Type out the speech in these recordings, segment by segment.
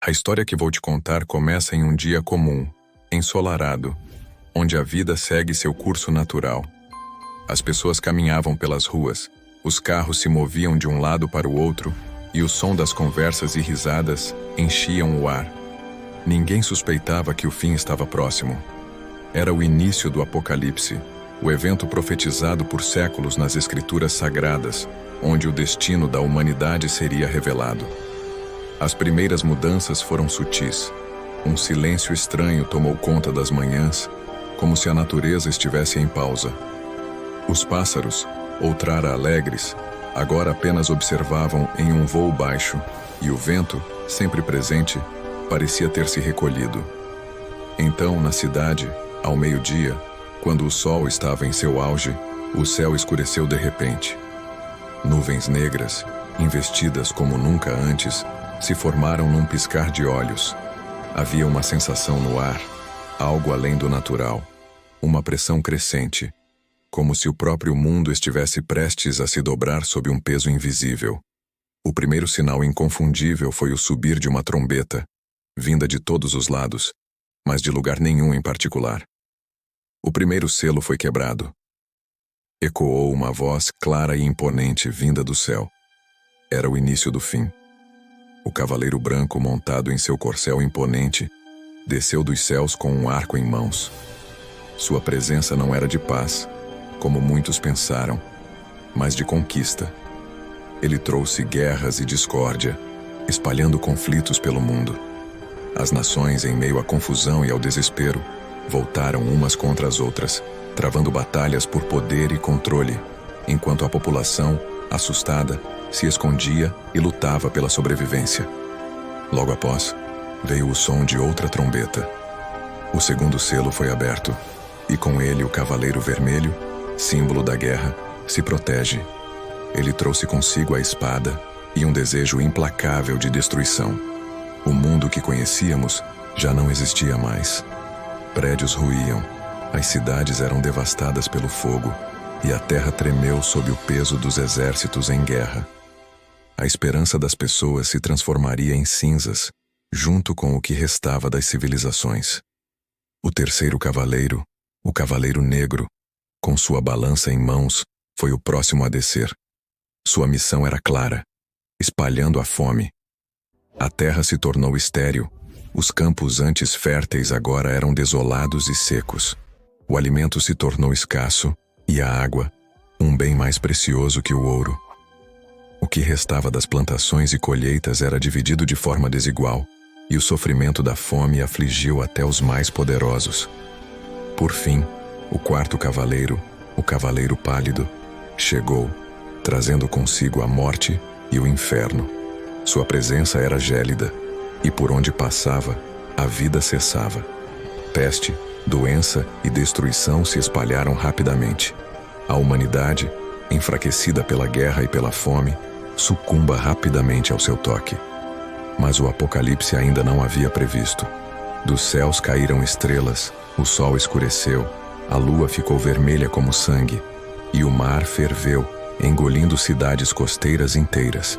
A história que vou te contar começa em um dia comum, ensolarado, onde a vida segue seu curso natural. As pessoas caminhavam pelas ruas, os carros se moviam de um lado para o outro e o som das conversas e risadas enchiam o ar. Ninguém suspeitava que o fim estava próximo. Era o início do Apocalipse, o evento profetizado por séculos nas escrituras sagradas, onde o destino da humanidade seria revelado. As primeiras mudanças foram sutis. Um silêncio estranho tomou conta das manhãs, como se a natureza estivesse em pausa. Os pássaros, outrara alegres, agora apenas observavam em um voo baixo, e o vento, sempre presente, parecia ter se recolhido. Então, na cidade, ao meio-dia, quando o sol estava em seu auge, o céu escureceu de repente. Nuvens negras, investidas como nunca antes, se formaram num piscar de olhos. Havia uma sensação no ar, algo além do natural, uma pressão crescente, como se o próprio mundo estivesse prestes a se dobrar sob um peso invisível. O primeiro sinal inconfundível foi o subir de uma trombeta, vinda de todos os lados, mas de lugar nenhum em particular. O primeiro selo foi quebrado. Ecoou uma voz clara e imponente vinda do céu. Era o início do fim. O cavaleiro branco, montado em seu corcel imponente, desceu dos céus com um arco em mãos. Sua presença não era de paz, como muitos pensaram, mas de conquista. Ele trouxe guerras e discórdia, espalhando conflitos pelo mundo. As nações, em meio à confusão e ao desespero, voltaram umas contra as outras, travando batalhas por poder e controle, enquanto a população, assustada, se escondia e lutava pela sobrevivência. Logo após, veio o som de outra trombeta. O segundo selo foi aberto, e com ele o cavaleiro vermelho, símbolo da guerra, se protege. Ele trouxe consigo a espada e um desejo implacável de destruição. O mundo que conhecíamos já não existia mais. Prédios ruíam, as cidades eram devastadas pelo fogo, e a terra tremeu sob o peso dos exércitos em guerra. A esperança das pessoas se transformaria em cinzas, junto com o que restava das civilizações. O terceiro cavaleiro, o Cavaleiro Negro, com sua balança em mãos, foi o próximo a descer. Sua missão era clara, espalhando a fome. A terra se tornou estéril, os campos antes férteis agora eram desolados e secos. O alimento se tornou escasso, e a água, um bem mais precioso que o ouro. O que restava das plantações e colheitas era dividido de forma desigual, e o sofrimento da fome afligiu até os mais poderosos. Por fim, o quarto cavaleiro, o Cavaleiro Pálido, chegou, trazendo consigo a morte e o inferno. Sua presença era gélida, e por onde passava, a vida cessava. Peste, doença e destruição se espalharam rapidamente. A humanidade, enfraquecida pela guerra e pela fome, sucumba rapidamente ao seu toque. Mas o Apocalipse ainda não havia previsto. Dos céus caíram estrelas, o sol escureceu, a lua ficou vermelha como sangue, e o mar ferveu, engolindo cidades costeiras inteiras.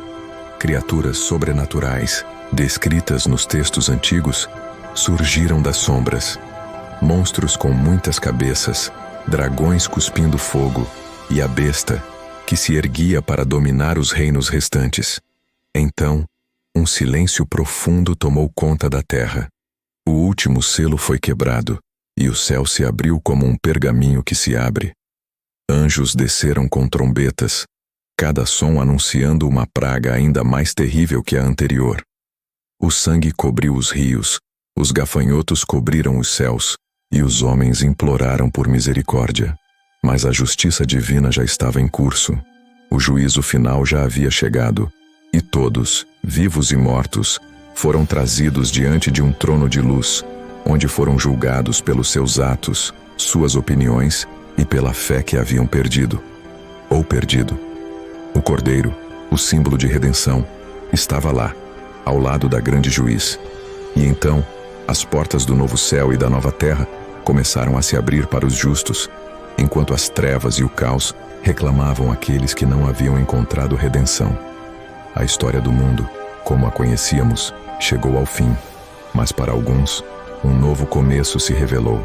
Criaturas sobrenaturais, descritas nos textos antigos, surgiram das sombras. Monstros com muitas cabeças, dragões cuspindo fogo, e a besta, que se erguia para dominar os reinos restantes. Então, um silêncio profundo tomou conta da terra. O último selo foi quebrado, e o céu se abriu como um pergaminho que se abre. Anjos desceram com trombetas, cada som anunciando uma praga ainda mais terrível que a anterior. O sangue cobriu os rios, os gafanhotos cobriram os céus, e os homens imploraram por misericórdia. Mas a justiça divina já estava em curso. O juízo final já havia chegado, e todos, vivos e mortos, foram trazidos diante de um trono de luz, onde foram julgados pelos seus atos, suas opiniões e pela fé que haviam perdido. Ou perdido. O Cordeiro, o símbolo de redenção, estava lá, ao lado da grande juiz. E então, as portas do novo céu e da nova terra começaram a se abrir para os justos, enquanto as trevas e o caos reclamavam aqueles que não haviam encontrado redenção. A história do mundo, como a conhecíamos, chegou ao fim, mas para alguns, um novo começo se revelou.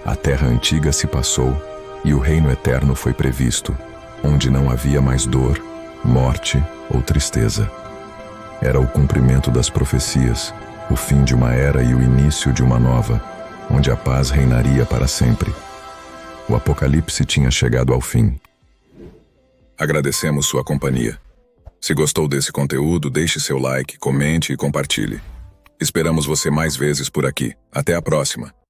A terra antiga se passou e o reino eterno foi previsto, onde não havia mais dor, morte ou tristeza. Era o cumprimento das profecias, o fim de uma era e o início de uma nova, onde a paz reinaria para sempre. O Apocalipse tinha chegado ao fim. Agradecemos sua companhia. Se gostou desse conteúdo, deixe seu like, comente e compartilhe. Esperamos você mais vezes por aqui. Até a próxima!